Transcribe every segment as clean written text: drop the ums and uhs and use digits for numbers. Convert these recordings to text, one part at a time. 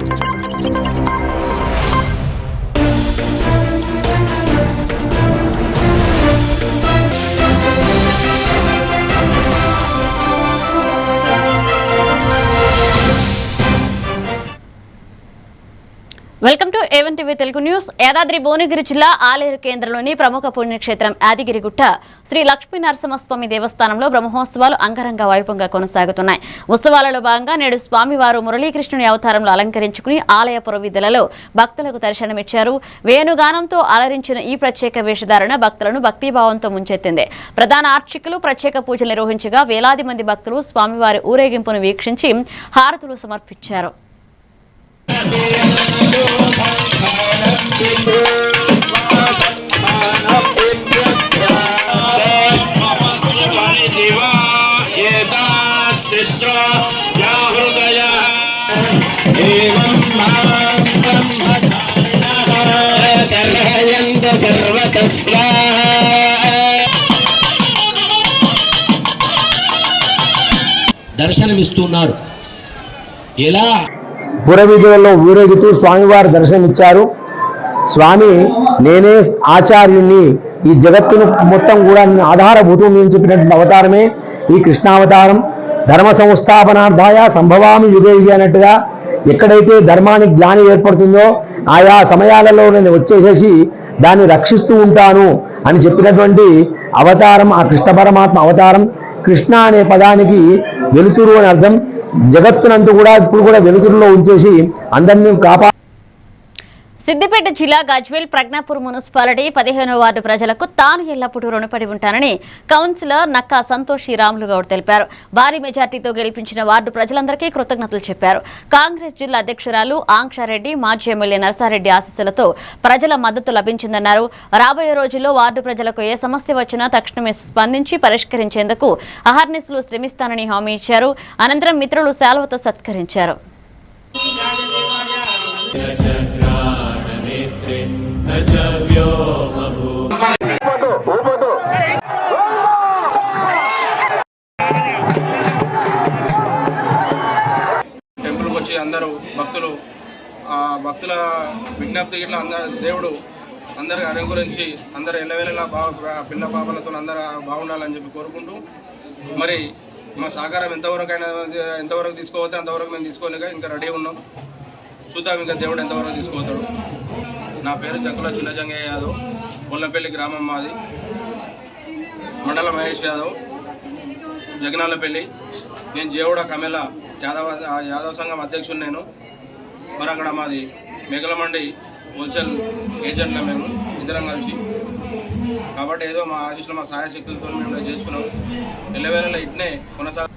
Welcome to A1 TV Telugu news. Yadadri Bhuvanagiri జిల్లా ఆలేరు కేంద్రంలోని ప్రముఖ పుణ్యక్షేత్రం యాదగిరిగుట్ట శ్రీ లక్ష్మీ నరసింహస్వామి దేవస్థానంలో బ్రహ్మోత్సవాలు అంగరంగ వైభవంగా కొనసాగుతున్నాయి. ఉత్సవాలలో భాగంగా నేడు స్వామివారు మురళీకృష్ణుని అవతారంలో అలంకరించుకుని ఆలయ పురవీధులలో భక్తులకు దర్శనమిచ్చారు. వేణుగానంతో అలరించిన ఈ ప్రత్యేక వేషధారణ భక్తులను భక్తిభావంతో ముంచెత్తింది. ప్రధాన అర్చకులు ప్రత్యేక పూజలు నిర్వహించగా వేలాది మంది భక్తులు స్వామివారి ఊరేగింపును వీక్షించి హారతులు సమర్పించారు. దర్శనమిస్తున్నారు. ఎలా పురవీధులలో ఊరేగుతూ స్వామివారు దర్శనమిచ్చారు. స్వామి నేనే ఆచార్యుణ్ణి, ఈ జగత్తును మొత్తం కూడా ఆధారభూతం నేను చెప్పినటువంటి అవతారమే ఈ కృష్ణావతారం. ధర్మ సంస్థాపనార్థాయ సంభవామి యుగే యుగే అన్నట్టుగా ఎక్కడైతే ధర్మానికి గ్లాని ఏర్పడుతుందో ఆయా సమయాలలో నేను వచ్చేసేసి దాన్ని రక్షిస్తూ ఉంటాను అని చెప్పినటువంటి అవతారం ఆ కృష్ణ పరమాత్మ అవతారం. కృష్ణ అనే పదానికి వెలుతురు అని అర్థం. జగత్తునంతా కూడా ఇప్పుడు కూడా వెలుతురులో ఉంచేసి అందరినీ కాపా. సిద్దిపేట జిల్లా గజ్వేల్ ప్రజ్ఞాపూర్ మున్సిపాలిటీ 15వ వార్డు ప్రజలకు తాను ఎల్లప్పుడూ రుణపడి ఉంటానని కౌన్సిలర్ నక్కా సంతోష్ శ్రీరాములు గౌడ్ తెలిపారు. భారీ మెజార్టీతో గెలిపించిన వార్డు ప్రజలందరికీ కృతజ్ఞతలు చెప్పారు. కాంగ్రెస్ జిల్లా అధ్యక్షురాలు ఆంక్షారెడ్డి, మాజీ ఎమ్మెల్యే నర్సారెడ్డి ఆశీస్సులతో ప్రజల మద్దతు లభించిందన్నారు. రాబోయే రోజుల్లో వార్డు ప్రజలకు ఏ సమస్య వచ్చినా తక్షణమే స్పందించి పరిష్కరించేందుకు అహర్నిశలు శ్రమిస్తానని హామీ ఇచ్చారు. అనంతరం మిత్రులు శాలువతో సత్కరించారు. టెంపుల్కి వచ్చి అందరూ భక్తుల విజ్ఞప్తి ఇట్లా దేవుడు అందరికి అనుగురించి అందరు ఎల్లవేళలా పిల్ల పాపలతో అందరూ బాగుండాలని చెప్పి కోరుకుంటూ మరి మా సహకారం ఎంతవరకు తీసుకోవద్దు అంతవరకు మేము తీసుకోలేక ఇంకా రెడీ ఉన్నాం. చూద్దాం ఇంకా దేవుడు ఎంతవరకు తీసుకుపోతాడు. నా పేరు జక్కుల చిన్నజంగయ్య యాదవ్, పొల్లపల్లి గ్రామం మాది, మండల మహేష్ యాదవ్, జగనాలపల్లి. నేను జేవుడ కమెల యాదవ్ సంఘం అధ్యక్షుడు నేను. మరి అక్కడ మాది మేకలమండి హోల్సేల్ ఏజెంట్ల మేము ఇద్దరం కలిసి. కాబట్టి ఏదో మా ఆశీస్సులు మా సహాయశక్తులతో మేము చేస్తున్నాం. ఎల్లవేళలా ఇట్నే కొనసాగు.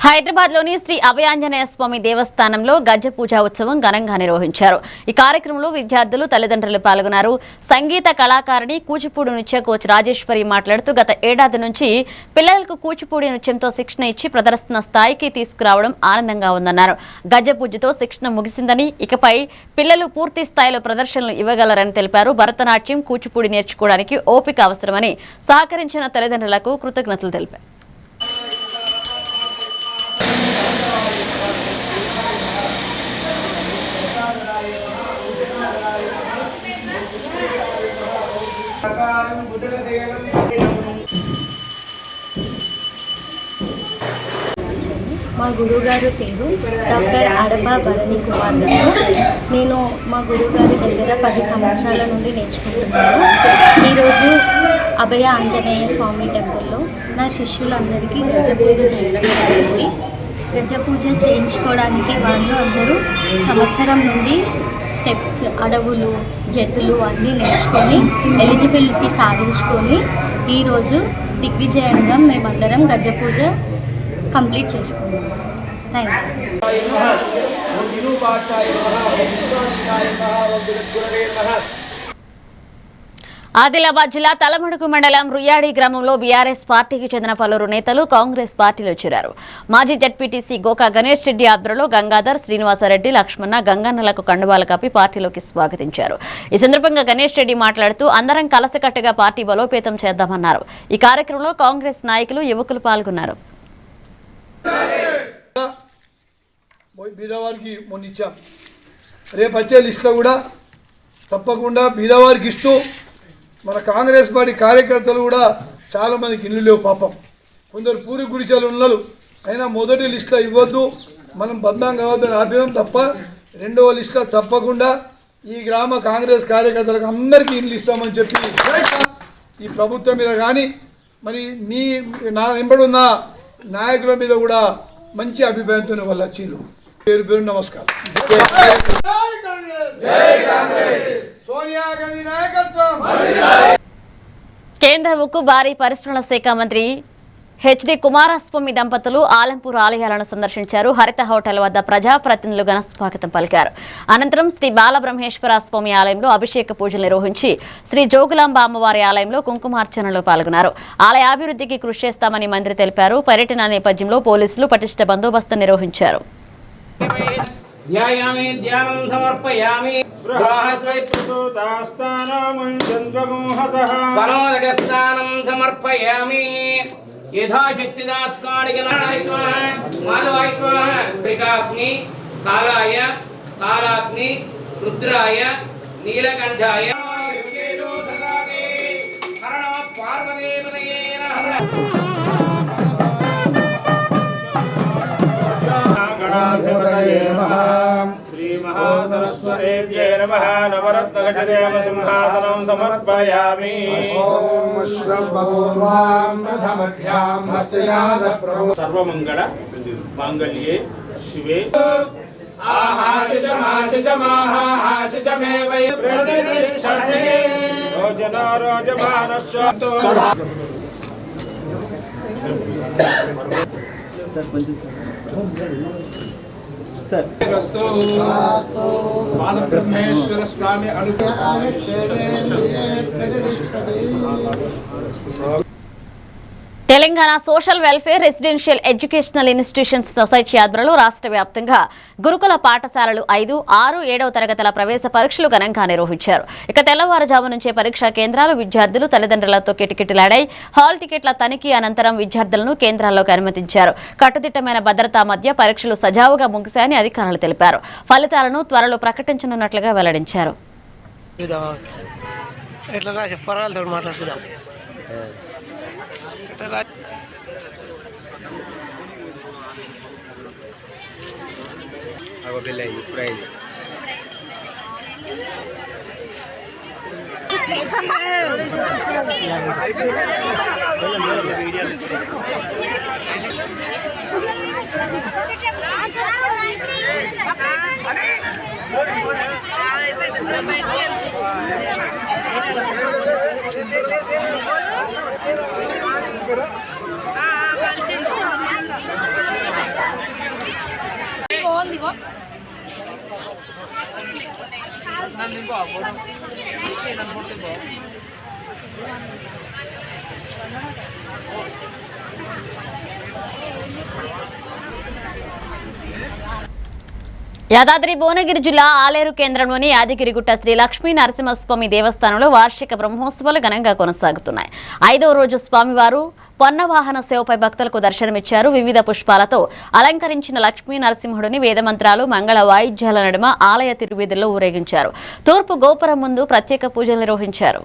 హైదరాబాద్లోని శ్రీ అభయాంజనేయ స్వామి దేవస్థానంలో గజ్జ పూజా ఉత్సవం ఘనంగా నిర్వహించారు. ఈ కార్యక్రమంలో విద్యార్థులు, తల్లిదండ్రులు పాల్గొన్నారు. సంగీత కళాకారిణి కూచిపూడి నృత్య కోచ్ రాజేశ్వరి మాట్లాడుతూ గత ఏడాది నుంచి పిల్లలకు కూచిపూడి నృత్యంతో శిక్షణ ఇచ్చి ప్రదర్శన స్థాయికి తీసుకురావడం ఆనందంగా ఉందన్నారు. గజ్జ పూజతో శిక్షణ ముగిసిందని, ఇకపై పిల్లలు పూర్తి స్థాయిలో ప్రదర్శనలు ఇవ్వగలరని తెలిపారు. భరతనాట్యం, కూచిపూడి నేర్చుకోవడానికి ఓపిక అవసరమని సహకరించిన తల్లిదండ్రులకు కృతజ్ఞతలు తెలిపారు. మా గురువుగారు పేరు డాక్టర్ అడబా భరణి కుమార్ గారు. నేను మా గురువుగారి దగ్గర 10 సంవత్సరాల నుండి నేర్చుకుంటున్నాను. ఈరోజు అభయ ఆంజనేయ స్వామి టెంపుల్లో నా శిష్యులందరికీ గజ పూజ చేయడం జరిగింది. గజ పూజ చేయించుకోవడానికి వాళ్ళు అందరూ సంవత్సరం నుండి స్టెప్స్, అడవులు, జతులు అన్నీ నేర్చుకొని ఎలిజిబిలిటీ సాధించుకొని ఈరోజు దిగ్విజయంగా మేమందరం గజ పూజ కంప్లీట్ చేసుకున్నాం. Thank you. ఆదిలాబాద్ జిల్లా తలమడుగు మండలం రుయ్యాడి గ్రామంలో బీఆర్ఎస్ పార్టీకి చెందిన పలువురు నేతలు కాంగ్రెస్ పార్టీలో చేరారు. మాజీ జడ్పీటీసీ గోకా గణేష్ రెడ్డి ఆధ్వర్యంలో గంగాధర్, శ్రీనివాసరెడ్డి, లక్ష్మణ, గంగన్నలకు కండువాలు కప్పి పార్టీలోకి స్వాగతించారు. ఈ సందర్భంగా గణేష్ రెడ్డి మాట్లాడుతూ అందరం కలసికట్టుగా పార్టీ బలోపేతం చేద్దామన్నారు. ఈ కార్యక్రమంలో కాంగ్రెస్ నాయకులు, యువకులు పాల్గొన్నారు. బీదవారికి మొన్న ఇచ్చాం. రేపు వచ్చే లిస్టులో కూడా తప్పకుండా బీదవారికి ఇస్తూ మన కాంగ్రెస్ పార్టీ కార్యకర్తలు కూడా చాలామందికి ఇల్లు లేవు పాపం, కొందరు పూరి గుడిసెలు ఉన్నారు. అయినా మొదటి లిస్టులో ఇవ్వద్దు, మనం బద్నాం కావద్దని ఆపేయం తప్ప రెండవ లిస్టులో తప్పకుండా ఈ గ్రామ కాంగ్రెస్ కార్యకర్తలకు అందరికీ ఇల్లు ఇస్తామని చెప్పి ఈ ప్రభుత్వం మీద కానీ మరి నా వెంబడున్న నాయకుల మీద కూడా మంచి అభిప్రాయంతో వాళ్ళు వచ్చిండ్రు. పేరు పేరు నమస్కారం. సోనియా గాంధీ నాయకత్వం. కేంద్ర ఉక్కు భారీ పరిశ్రమల శాఖ మంత్రి హెచ్డి కుమారస్వామి దంపతులు ఆలంపూర్ ఆలయాలను సందర్శించారు. హరిత హోటల్ వద్ద ప్రజాప్రతినిధులు ఘన స్వాగతం పలికారు. అనంతరం శ్రీ బాలబ్రహ్మేశ్వర స్వామి ఆలయంలో అభిషేక పూజలు నిర్వహించి శ్రీ జోగులాంబ అమ్మవారి ఆలయంలో కుంకుమార్చనలో పాల్గొన్నారు. ఆలయ అభివృద్ధికి కృషి చేస్తామని మంత్రి తెలిపారు. పర్యటన నేపథ్యంలో పోలీసులు పటిష్ట బందోబస్తు నిర్వహించారు. यथाशक्तिदात्काणि गणाय स्वाहा माधवाय स्वाहा त्रिकाग्नि कालाय कालाग्नि रुद्राय नीलकंठाय श्री महासरस्वतीभ्ये नमः. नवरत्नगजदेव सिंहासनं समर्पयामि. सर्वमंगल मांगल्ये शिवे Balabrahmeshwara Swamy Telangana social welfare residential educational institutions society ఆధ్వర్యంలో రాష్ట్ర వ్యాప్తంగా గురుకుల పాఠశాలలు 5, 6, 7వ తరగతుల ప్రవేశ పరీక్షలు ఘనంగా నిర్వహించారు. ఇక తెల్లవారుజాము నుంచే పరీక్షా కేంద్రాలు విద్యార్థులు తల్లిదండ్రులతో కిటకిటలాడాయి. హాల్ టికెట్ల తనిఖీ అనంతరం విద్యార్థులను కేంద్రాల్లోకి అనుమతించారు. కట్టుదిట్టమైన భద్రతా మధ్య పరీక్షలు సజావుగా ముగిశాయని అధికారులు తెలిపారు. ఫలితాలను త్వరలో ప్రకటించనున్నట్లుగా వెల్లడించారు. యాదాద్రి భువనగిరి జిల్లా ఆలేరు కేంద్రంలోని యాదగిరిగుట్ట శ్రీ లక్ష్మీ నరసింహస్వామి దేవస్థానంలో వార్షిక బ్రహ్మోత్సవాలు ఘనంగా కొనసాగుతున్నాయి. 5వ రోజు స్వామివారు పొన్నవాహన సేవపై భక్తులకు దర్శనమిచ్చారు. వివిధ పుష్పాలతో అలంకరించిన లక్ష్మీ నరసింహుడిని వేదమంత్రాలు, మంగళ వాయిద్యాల నడుమ ఆలయ తిరువీధుల్లో ఊరేగించారు. తూర్పు గోపురం ముందు ప్రత్యేక పూజలు నిర్వహించారు.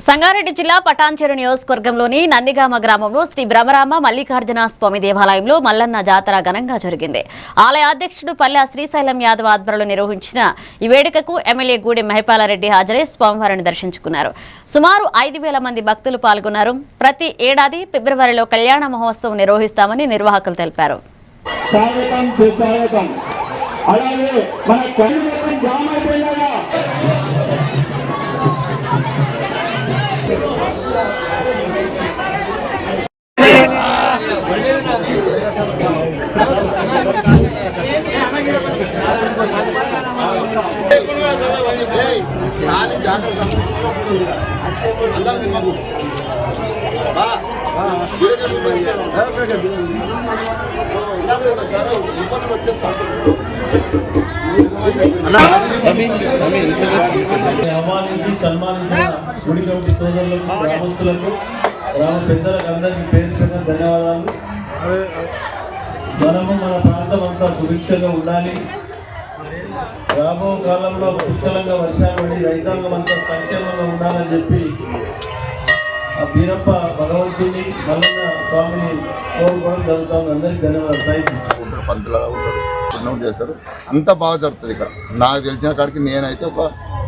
సంగారెడ్డి జిల్లా పటాన్చెరు నియోజకవర్గంలోని నందిగామ గ్రామంలో శ్రీ బ్రహ్మరామ మల్లికార్జున స్వామి దేవాలయంలో మల్లన్న జాతర ఘనంగా జరిగింది. ఆలయ అధ్యక్షుడు పల్లె శ్రీశైలం యాదవ్ ఆధ్వర్యంలో నిర్వహించిన ఈ వేడుకకు ఎమ్మెల్యే గూడెం మహిపాలారెడ్డి హాజరై స్వామివారిని దర్శించుకున్నారు. సుమారు 5,000 మంది భక్తులు పాల్గొన్నారు. ప్రతి ఏడాది ఫిబ్రవరిలో కళ్యాణ మహోత్సవం నిర్వహిస్తామని నిర్వాహకులు తెలిపారు. ఆహ్వానించి సన్మానించిన గుడి కమిటీ సోదరులకు, గ్రామస్తులకు, గ్రామ పెద్దలకు అందరికీ పేరు పేరున ధన్యవాదాలు. మనము మన ప్రాంతం అంతా సుభిక్షంగా ఉండాలి. రాబో కాలంలో పుష్కలంగా వర్షాలు పడి రైతాంగం అంతా సంక్షేమంగా ఉండాలని చెప్పి ఆ బీరప్ప భగవంతుని మల్లన్న స్వామిని కోరుకోవడం జరుగుతుంది. అందరికీ ధన్యవాదాలు. పంతులుగా ఉంటారు, పుణ్యం చేస్తారు, అంత బాగా జరుగుతుంది ఇక్కడ. నాకు తెలిసిన కాడికి నేనైతే ఒక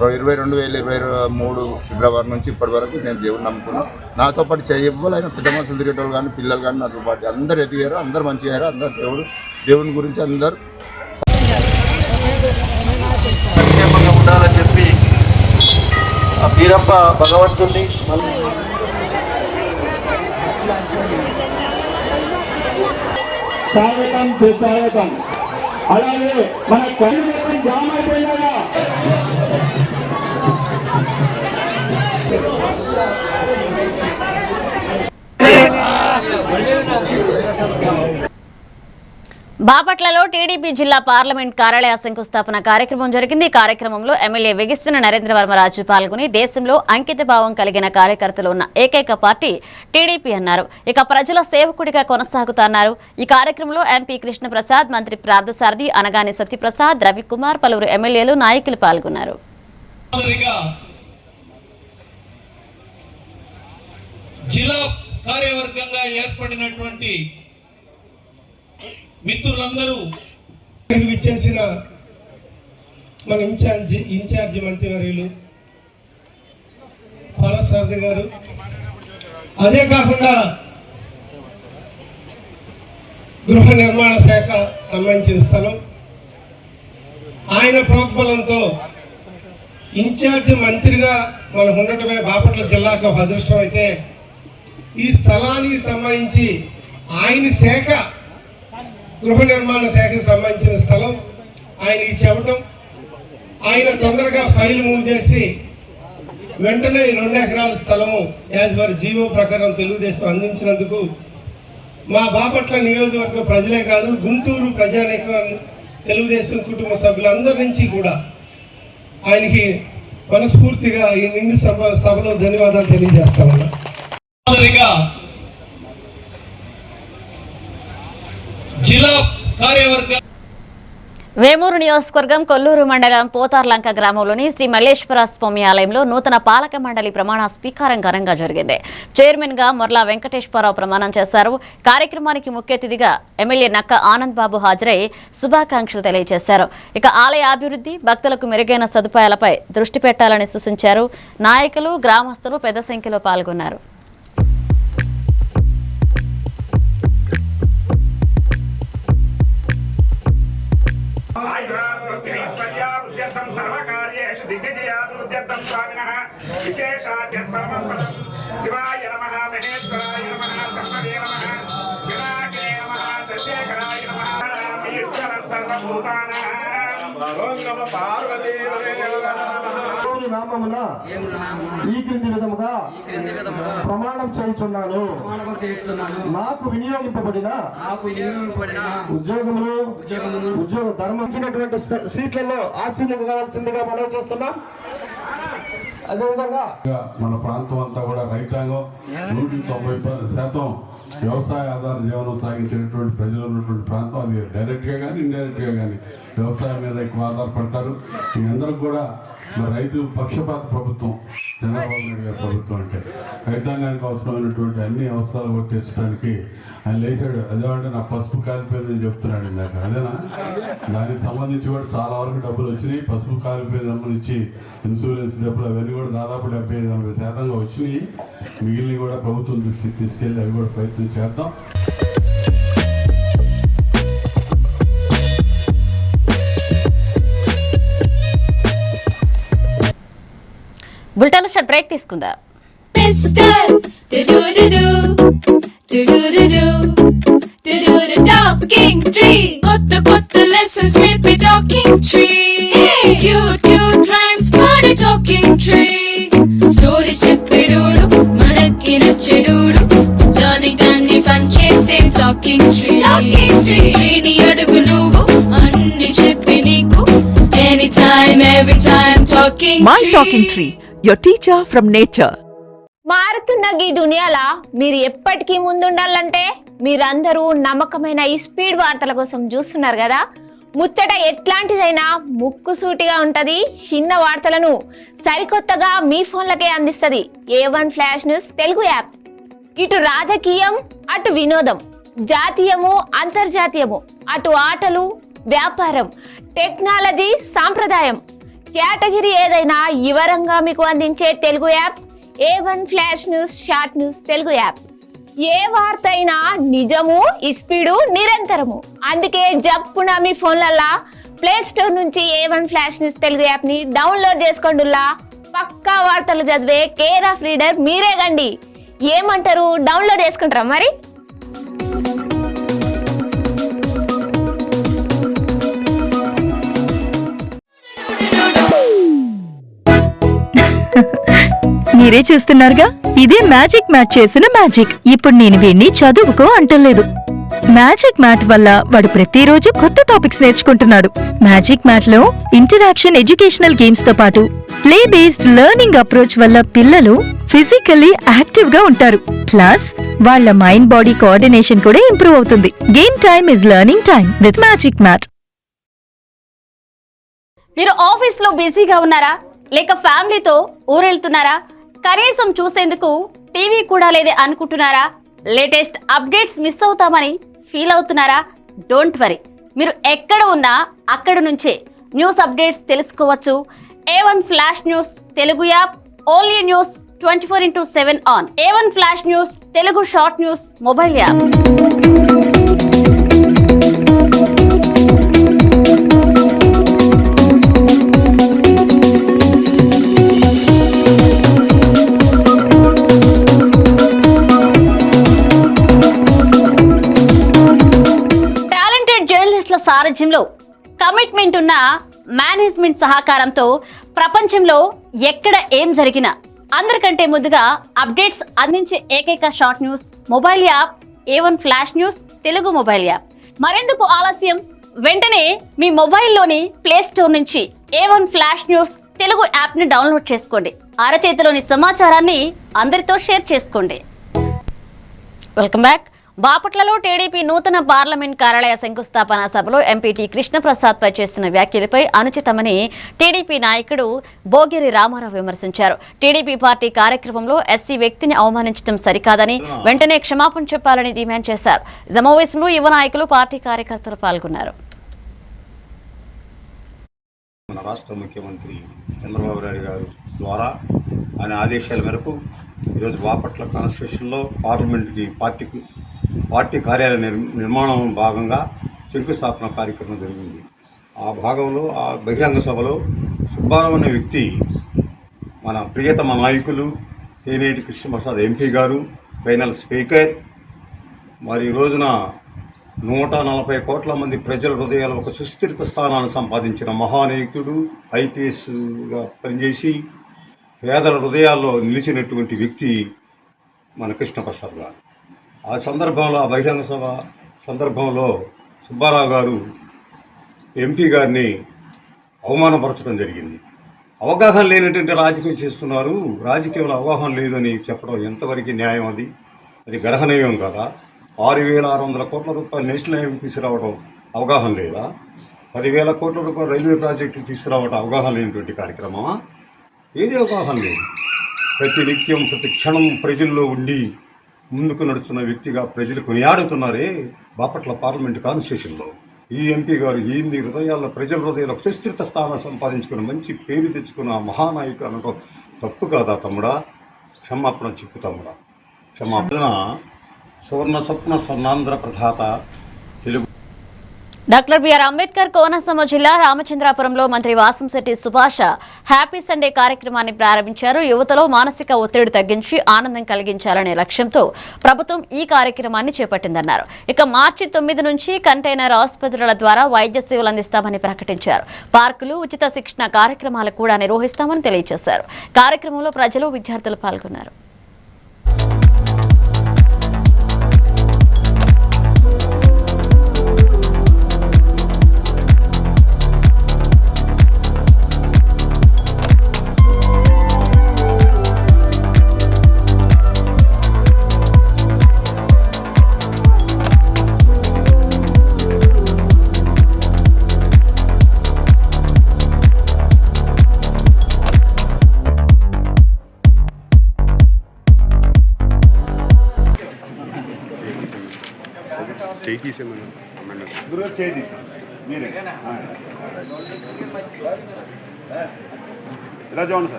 2023 ఫిబ్రవరి నుంచి ఇప్పటి వరకు నేను దేవుడిని నమ్ముకున్నాను. నాతో పాటు ఎవ్వరైనా పెద్ద మనుషులు తిరిగేటోళ్ళు కానీ పిల్లలు కానీ నాతో పాటు అందరు ఎదిగారు, అందరు మంచిగా అయ్యారు. అందరు దేవుని గురించి అందరు సంక్షేమంగా ఉండాలని చెప్పి ఆ బీరప్ప భగవంతుడిని స్వాగతం. అలాగే మన కళ్ళు జామ్ అయిపోయినాగా బాపట్లలో టీడీపీ జిల్లా పార్లమెంట్ కార్యాలయ శంకుస్థాపన కార్యక్రమం జరిగింది. ఈ కార్యక్రమంలో ఎమ్మెల్యే వెగిస్తున్న నరేంద్రవర్మరాజు పాల్గొని దేశంలో అంకిత భావం కలిగిన కార్యకర్తలు ఉన్న ఏకైక పార్టీ టీడీపీ అన్నారు. ఇక ప్రజల సేవకుడిగా కొనసాగుతున్నారు. ఈ కార్యక్రమంలో ఎంపీ కృష్ణప్రసాద్, మంత్రి పార్థసారథి, అనగాని సత్యప్రసాద్, రవికుమార్, పలువురు ఎమ్మెల్యేలు, నాయకులు పాల్గొన్నారు. జిల్లా కార్యవర్గంగా ఏర్పడినటువంటి మిత్రులందరూ విచ్చేసిన మన ఇన్ఛార్జి మంత్రివర్యులు పార్థసారథి గారు, అదే కాకుండా గృహ నిర్మాణ శాఖ సంబంధించిన స్థలం ఆయన ప్రోద్బలంతో ఇన్ఛార్జి మంత్రిగా మనం ఉండటమే బాపట్ల జిల్లాకు ఒక అదృష్టం. అయితే ఈ స్థలానికి సంబంధించి ఆయన శాఖ, గృహ నిర్మాణ శాఖకు సంబంధించిన స్థలం ఆయనకి చెప్పటం, ఆయన తొందరగా ఫైల్ మూవ్ చేసి వెంటనే 2 ఎకరాల స్థలము యాజ్ పర్ జీవో ప్రకారం తెలుగుదేశం అందించినందుకు మా బాపట్ల నియోజకవర్గ ప్రజలే కాదు, గుంటూరు ప్రజానీకం, తెలుగుదేశం కుటుంబ సభ్యులందరి నుంచి కూడా ఆయనకి మనస్ఫూర్తిగా ఈ నిండు సభలో ధన్యవాదాలు తెలియజేస్తామన్నా. జిల్లా కార్యవర్గ వేమూరు నియోజకవర్గం కొల్లూరు మండలం పోతార్లంక గ్రామంలోని శ్రీ మల్లేశ్వర స్వామి ఆలయంలో నూతన పాలక మండలి ప్రమాణ స్వీకారం ఘనంగా జరిగింది. చైర్మన్ గా మొర్లా వెంకటేశ్వరరావు ప్రమాణం చేశారు. కార్యక్రమానికి ముఖ్య అతిథిగా ఎమ్మెల్యే నక్క ఆనంద్ బాబు హాజరై శుభాకాంక్షలు తెలియజేశారు. ఇక ఆలయ అభివృద్ధి, భక్తులకు మెరుగైన సదుపాయాలపై దృష్టి పెట్టాలని సూచించారు. నాయకులు, గ్రామస్తులు పెద్ద సంఖ్యలో పాల్గొన్నారు. శివాయ నమః, మహేశ్వరాయ నమః, సర్వదే నమః, వినాయకే నమః, సస్యేకరాయ నమః, ఈశ్వర సర్వభూతానాం, ఓం నమః పార్వతీపదే నమః. నామమున ఈ క్రింది విధముగా ప్రమాణం చేయుచున్నాను. నాకు వినియోగింపబడిన ఉద్యోగములు ఉద్యోగ ధర్మం ఇచ్చినటువంటి సీట్లలో ఆశీర్వాదం కావాల్సిందిగా మనం చేస్తున్నాం. అదేవిధంగా మన ప్రాంతం అంతా కూడా రైతాంగం 190% వ్యవసాయ ఆధార జీవనం సాగించేటువంటి ప్రజలు ఉన్నటువంటి ప్రాంతం. అది డైరెక్ట్గా కానీ ఇండైరెక్ట్గా కానీ వ్యవసాయం మీద ఎక్కువ ఆధారపడతారు. మీ అందరికి కూడా రైతు పక్షపాత ప్రభుత్వం చంద్రబాబు నాయుడు గారి ప్రభుత్వం అంటే. రైతాంగానికి అవసరమైనటువంటి అన్ని అవసరాలు కూడా తీర్చడానికి ఆయన లేచాడు. అదేమంటే నా పసుపు కాలిపోయిందని చెప్తున్నాడు ఇందాక, అదేనా? దానికి సంబంధించి కూడా చాలా వరకు డబ్బులు వచ్చినాయి. పసుపు కాలిపోయింది సంబంధించి ఇన్సూరెన్స్ డబ్బులు అవన్నీ కూడా దాదాపు 75-80% వచ్చినాయి. మిగిలినవి కూడా ప్రభుత్వం దృష్టికి తీసుకెళ్ళి అవి కూడా ప్రయత్నం చేద్దాం. బుల్టన్ షాట్ బ్రేక్ తీసుకుందా. కొత్త కొత్త లెసన్స్ నేర్పే talking tree. Cute cute rhymes పాడే టాకింగ్ ట్రీ. స్టోరీస్ చెప్పేడోడు మనకి నచ్చేడోడు. లర్నింగ్ అన్ని ఫన్ చేసే టాకింగ్ ట్రీ. ట్రీని అడుగు నువ్వు అన్ని చెప్పి నీకు. Anytime, every time, talking My Talking Tree, your teacher from nature. మారుతున్న ఈ దునియాలా మీరు ఎప్పటికీ ముందుండాలంటే మీరందరూ నమ్మకమైన ఈ స్పీడ్ వార్తల కోసం చూస్తున్నారు కదా. ముచ్చట ఎట్లాంటిదైనా ముక్కుసూటిగా ఉంటది. చిన్న వార్తలను సరికొత్తగా మీ ఫోన్లకే అందిస్తుంది A1 flash news Telugu app. ఇటు రాజకీయం, అటు వినోదం, జాతీయము, అంతర్జాతీయము, అటు ఆటలు, వ్యాపారం, టెక్నాలజీ, సాంప్రదాయం, కేటగిరీ ఏదైనా వివరంగా మీకు అందించే Telugu app A1 flash news short news Telugu app. ఏ వార్త అయినా నిజము, స్పీడు, నిరంతరము. అందుకే జప్పున మీ ఫోన్లల్లా ప్లే స్టోర్ నుంచి A1 flash news Telugu app ని డౌన్లోడ్ చేసుకోండిలా. పక్కా వార్తలు చదివే కేర్ ఆఫ్ రీడర్ మీరే గండి. ఏమంటారు, డౌన్లోడ్ చేసుకుంటారా మరి? మీరే చూస్తున్నారుగా, ఇదే మ్యాజిక్ మ్యాట్ చేసిన మ్యాజిక్. ఇప్పుడు నేను వీణ్ణి చదువుకో అంటలేదు. మ్యాజిక్ మ్యాట్ వల్ల వాడు ప్రతిరోజు కొత్త టాపిక్స్ నేర్చుకుంటున్నాడు. మ్యాజిక్ మ్యాట్ లో ఇంటరాక్షన్ ఎడ్యుకేషనల్ గేమ్స్ తో పాటు ప్లే బేస్డ్ లెర్నింగ్ అప్రోచ్ వల్ల పిల్లలు ఫిజికల్లీ యాక్టివ్ గా ఉంటారు. ప్లస్ వాళ్ళ మైండ్ బాడీ కోఆర్డినేషన్ కూడా ఇంప్రూవ్ అవుతుంది. Game time is learning time with magic mat. మీరు ఆఫీస్ లో బిజీగా ఉన్నారా, లేక ఫ్యామిలీతో ఊరెళ్తున్నారా? కనీసం చూసేందుకు టీవీ కూడా లేదే అనుకుంటున్నారా? లేటెస్ట్ అప్డేట్స్ మిస్ అవుతామని ఫీల్ అవుతున్నారా? డోంట్ వరీ, మీరు ఎక్కడ ఉన్నా అక్కడ నుంచే న్యూస్ అప్డేట్స్ తెలుసుకోవచ్చు. A1 flash news Telugu app, only news 24/7 on. A1 flash news Telugu short news mobile app. సారథ్యంలో కమిట్మెంట్ ఉన్న మేనేజ్మెంట్ సహకారంతో ప్రపంచంలో ఎక్కడ ఏం జరిగినా అందరికంటే ముందుగా అప్డేట్స్ అందించే ఏకైక short news mobile app A1 flash news Telugu mobile app. మరెందుకు ఆలస్యం, వెంటనే మీ మొబైల్లోని ప్లే స్టోర్ నుంచి A1 flash news Telugu app ని డౌన్లోడ్ చేసుకోండి. అరచేతిలోని సమాచారాన్ని అందరితో షేర్ చేసుకోండి. Welcome back. బాపట్లలో టీడీపీ నూతన పార్లమెంట్ కార్యాలయ శంకుస్థాపన సభలో ఎంపీటీ కృష్ణప్రసాద్ పై చేసిన వ్యాఖ్యలపై అనుచితమని టీడీపీ నాయకుడు బోగిరి రామారావు విమర్శించారు. టీడీపీ పార్టీ కార్యక్రమంలో ఎస్సీ వ్యక్తిని అవమానించడం సరికాదని వెంటనే క్షమాపణ చెప్పాలని డిమాండ్ చేశారు. సమావేశంలో యువ నాయకులు, పార్టీ కార్యకర్తలు పాల్గొన్నారు. మన రాష్ట్ర ముఖ్యమంత్రి చంద్రబాబు నాయుడు గారు ద్వారా ఆయన ఆదేశాల మేరకు ఈరోజు బాపట్ల కాన్స్టిట్యూషన్లో పార్లమెంట్కి పార్టీ కార్యాలయ నిర్మాణం భాగంగా శంకుస్థాపన కార్యక్రమం జరిగింది. ఆ భాగంలో ఆ బహిరంగ సభలో సుబ్బారావు అనే వ్యక్తి, మన ప్రియతమ నాయకులు తేనేటి కృష్ణప్రసాద్ ఎంపీ గారు, ఫైనల్ స్పీకర్, మరి ఈ రోజున 140 కోట్ల మంది ప్రజల హృదయాలు ఒక సుస్థిరత స్థానాన్ని సంపాదించిన మహానాయకుడు, ఐపీఎస్గా పనిచేసి పేదల హృదయాల్లో నిలిచినటువంటి వ్యక్తి మన కృష్ణప్రసాద్ గారు. ఆ సందర్భంలో, ఆ బహిరంగ సభ సందర్భంలో సుబ్బారావు గారు ఎంపీ గారిని అవమానపరచడం జరిగింది. అవగాహన లేనటువంటి రాజకీయం చేస్తున్నారు, రాజకీయంలో అవగాహన లేదని చెప్పడం ఎంతవరకు న్యాయం? అది గర్హనీయం కదా. 6,600 కోట్ల రూపాయలు నేషనల్ హైవే తీసుకురావడం అవగాహన లేదా? 10,000 కోట్ల రూపాయలు రైల్వే ప్రాజెక్టులు తీసుకురావడం అవగాహన లేనటువంటి కార్యక్రమమా? ఏది అవగాహన లేదు. ప్రతి నిత్యం ప్రతి క్షణం ప్రజల్లో ఉండి ముందుకు నడుస్తున్న వ్యక్తిగా ప్రజలు కొనియాడుతున్నారే బాపట్ల పార్లమెంటు కాన్స్టిట్యూషన్లో. ఈ ఎంపీ గారు ఏంది హృదయాల్లో ప్రజల హృదయాల్లో సుస్థిరత స్థానం సంపాదించుకుని మంచి పేరు తెచ్చుకున్న మహానాయకుడు అనుకో తప్పు కాదా తమ్ముడా? క్షమాపణ చెప్పు తమ్ముడా, క్షమాపణ. సువర్ణ స్వప్న స్వర్ణాంధ్ర ప్రధాత తెలుగు. డాక్టర్ బిఆర్ అంబేద్కర్ కోనసీమ జిల్లా రామచంద్రాపురంలో మంత్రి వాసంశెట్టి సుభాష్ హ్యాపీ సండే కార్యక్రమాన్ని ప్రారంభించారు. యువతలో మానసిక ఒత్తిడి తగ్గించి ఆనందం కలిగించాలనే లక్ష్యంతో ప్రభుత్వం ఈ కార్యక్రమాన్ని చేపట్టిందన్నారు. ఇక మార్చి 9 నుంచి కంటైనర్ ఆసుపత్రుల ద్వారా వైద్య సేవలు అందిస్తామని ప్రకటించారు. పార్కులు, ఉచిత శిక్షణ కార్యక్రమాలు కూడా నిర్వహిస్తామని తెలియజేశారు. కార్యక్రమంలో ప్రజలు, విద్యార్థులు పాల్గొన్నారు.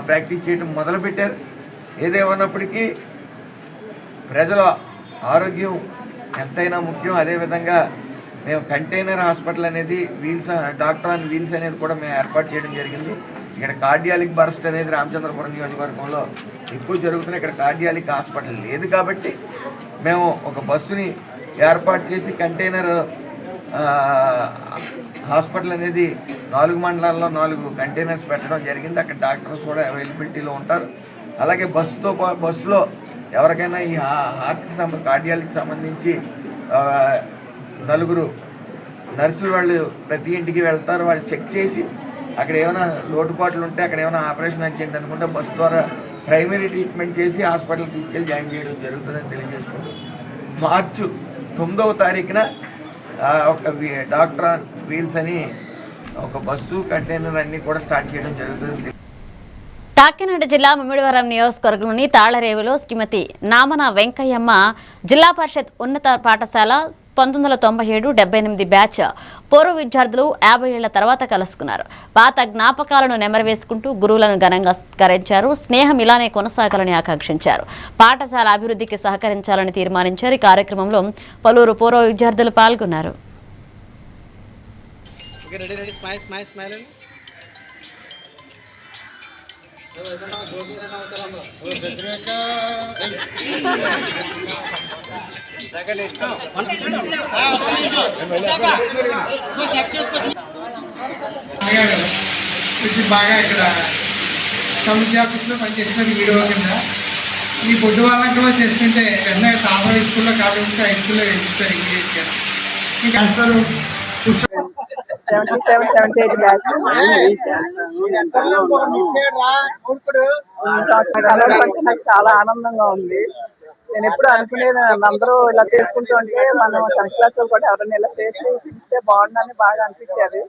ప్రాక్టీస్ చేయడం మొదలుపెట్టారు. ఏదేమన్నప్పటికీ ప్రజల ఆరోగ్యం ఎంతైనా ముఖ్యం. అదేవిధంగా మేము కంటైనర్ హాస్పిటల్ అనేది వీల్స్, డాక్టర్ ఆన్ వీల్స్ అనేది కూడా మేము ఏర్పాటు చేయడం జరిగింది. ఇక్కడ కార్డియాలిక్ బర్స్ట్ అనేది రామచంద్రపురం నియోజకవర్గంలో ఎక్కువ జరుగుతున్నాయి. ఇక్కడ కార్డియాలిక్ హాస్పిటల్ లేదు కాబట్టి మేము ఒక బస్సుని ఏర్పాటు చేసి కంటైనర్ హాస్పిటల్ అనేది 4 మండలాల్లో 4 కంటైనర్స్ పెట్టడం జరిగింది. అక్కడ డాక్టర్స్ కూడా అవైలబిలిటీలో ఉంటారు. అలాగే బస్సులో ఎవరికైనా ఈ హార్ట్కి కార్డియాలకి సంబంధించి 4 నర్సులు వాళ్ళు ప్రతి ఇంటికి వెళ్తారు. వాళ్ళు చెక్ చేసి అక్కడ ఏమైనా లోటుపాట్లు ఉంటే, అక్కడ ఏమైనా ఆపరేషన్ చేయండి అనుకుంటే బస్సు ద్వారా ప్రైమరీ ట్రీట్మెంట్ చేసి హాస్పిటల్కి తీసుకెళ్ళి జాయిన్ చేయడం జరుగుతుందని తెలియజేసుకుంటూ మార్చి 9వ తారీఖున ఒక డాక్టర్ ఆన్ వీల్స్ అని ఒక బస్సు, కంటైనర్ అన్నీ కూడా స్టార్ట్ చేయడం జరుగుతుంది. కాకినాడ జిల్లా ముమ్మిడివరం నియోజకవర్గంలోని తాళ్లరేవులో శ్రీమతి నామన వెంకయ్యమ్మ జిల్లా పరిషత్ ఉన్నత పాఠశాల 1997-78 బ్యాచ్ పూర్వ విద్యార్థులు 50 ఏళ్ల తర్వాత కలుసుకున్నారు. పాత జ్ఞాపకాలను నెమరవేసుకుంటూ గురువులను ఘనంగా సత్కరించారు. స్నేహం ఇలానే కొనసాగాలని ఆకాంక్షించారు. పాఠశాల అభివృద్ధికి సహకరించాలని తీర్మానించారు. ఈ కార్యక్రమంలో పలువురు పూర్వ విద్యార్థులు పాల్గొన్నారు. బాగా ఇక్కడ కమ్యూనిటీ ఆఫీస్లో పనిచేస్తున్నారు. వీడియో కింద ఈ బొడ్డు వాళ్ళంకలో చేసుకుంటే వెంటనే తాపర హై స్కూల్లో కాబట్టి హై స్కూల్లో వేసిస్తారు ఇమీడియట్గా. ఇంకా వేస్తారు 77-78 బ్యాచ్ కలవడంటే నాకు చాలా ఆనందంగా ఉంది. నేను ఎప్పుడు అనుకునేది అందరూ ఇలా చేసుకుంటూ ఉంటే మనం 10th క్లాస్ కూడా ఎవరైనా ఇలా చేసి పిలిస్తే బాగుండని బాగా అనిపించేది.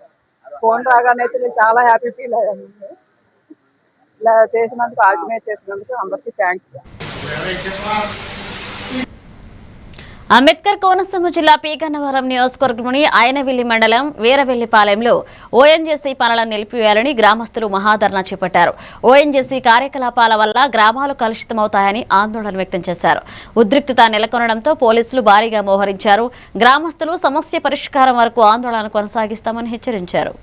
ఫోన్ రాగానే అయితే నేను చాలా హ్యాపీ ఫీల్ అయ్యాను. ఇలా చేసినందుకు, ఆర్గనైజ్ చేసినందుకు అందరికీ థ్యాంక్స్. అంబేద్కర్ కోనసీమ జిల్లా పీగన్నవరం నియోజకవర్గంలోని ఆయనవెల్లి మండలం వీరవెల్లిపాలెంలో ఓఎన్జీసీ పనులను నిలిపివేయాలని గ్రామస్తులు మహాధర్నా చేపట్టారు. ఓఎన్జీసీ కార్యకలాపాల వల్ల గ్రామాలు కలుషితమవుతాయని ఆందోళన వ్యక్తం చేశారు. ఉద్రిక్తత నెలకొనడంతో పోలీసులు భారీగా మోహరించారు. గ్రామస్తులు సమస్య పరిష్కారం వరకు ఆందోళన కొనసాగిస్తామని హెచ్చరించారు.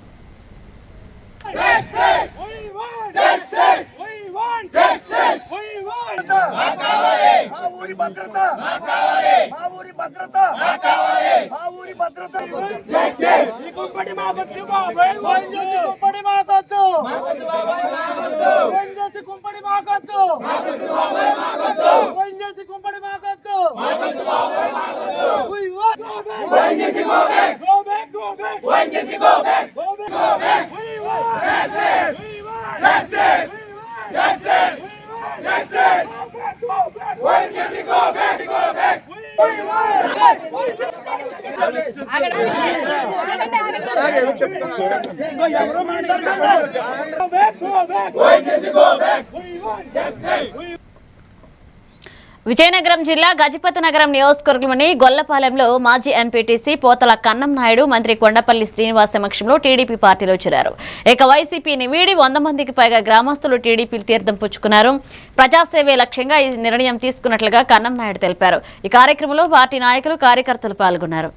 విజయనగరం జిల్లా గజపతి నగరం నియోజకవర్గంలోని గొల్లపాలెంలో మాజీ ఎంపీటీసీ పోతల కన్నం నాయుడు మంత్రి కొండపల్లి శ్రీనివాస్ సమక్షంలో టీడీపీ పార్టీలో చేరారు. ఇక వైసీపీని వీడి 100 మందికి పైగా గ్రామస్తులు టీడీపీ తీర్థం పుచ్చుకున్నారు. ప్రజాసేవే లక్ష్యంగా ఈ నిర్ణయం తీసుకున్నట్లుగా కన్నం నాయుడు తెలిపారు. ఈ కార్యక్రమంలో పార్టీ నాయకులు కార్యకర్తలు పాల్గొన్నారు.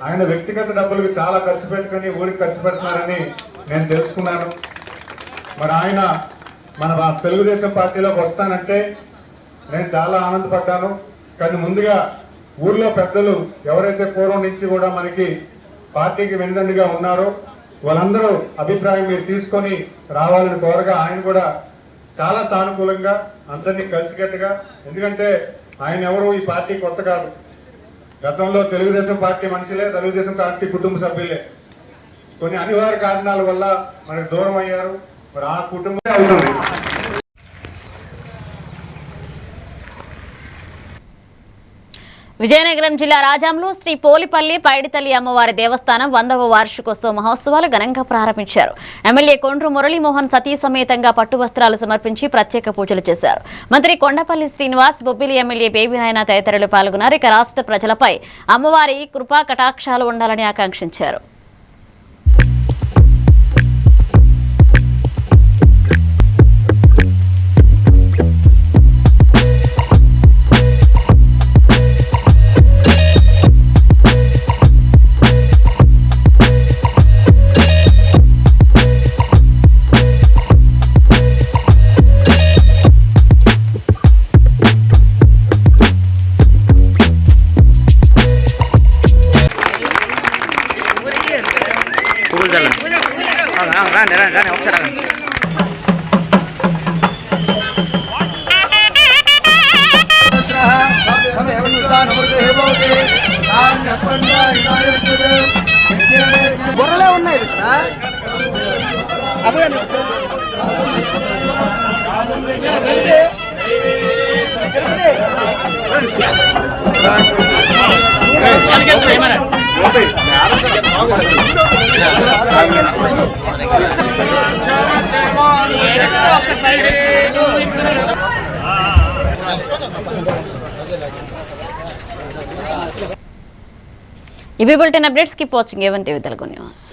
ఆయన వ్యక్తిగత డబ్బులకు చాలా ఖర్చు పెట్టుకుని ఊరికి ఖర్చు పెడుతున్నారని నేను తెలుసుకున్నాను. మరి ఆయన మన తెలుగుదేశం పార్టీలోకి వస్తానంటే నేను చాలా ఆనందపడ్డాను. కానీ ముందుగా ఊర్లో పెద్దలు ఎవరైతే పూర్వం నుంచి కూడా మనకి పార్టీకి వెన్నందుగా ఉన్నారో వాళ్ళందరూ అభిప్రాయం మీరు తీసుకొని రావాలని కోరగా ఆయన కూడా చాలా సానుకూలంగా అందరినీ కలిసికట్టుగా, ఎందుకంటే ఆయన ఎవరు ఈ పార్టీ కొత్త కాదు, గతంలో తెలుగుదేశం పార్టీ మనుషులే, తెలుగుదేశం పార్టీ కుటుంబ సభ్యులే. కొన్ని అనివార్య కారణాల వల్ల మనకు దూరం అయ్యారు. మరి ఆ కుటుంబమే అవుతుంది. విజయనగరం జిల్లా రాజాంలో శ్రీ పోలిపల్లి పైడితల్లి అమ్మవారి దేవస్థానం 100వ వార్షికోత్సవ మహోత్సవాలు ఘనంగా ప్రారంభించారు. ఎమ్మెల్యే కొండ్రు మురళీమోహన్ సతీ సమేతంగా పట్టు వస్త్రాలు సమర్పించి ప్రత్యేక పూజలు చేశారు. మంత్రి కొండపల్లి శ్రీనివాస్, బొబ్బిలి ఎమ్మెల్యే బేబీ నాయన తదితరులు పాల్గొన్నారు. ఇక రాష్ట్ర ప్రజలపై అమ్మవారి కృపా కటాక్షాలు ఉండాలని ఆకాంక్షించారు. బొర్రలే ఉన్నాయి ఇవి bulletin updates. Keep watching A1 TV Telugu news.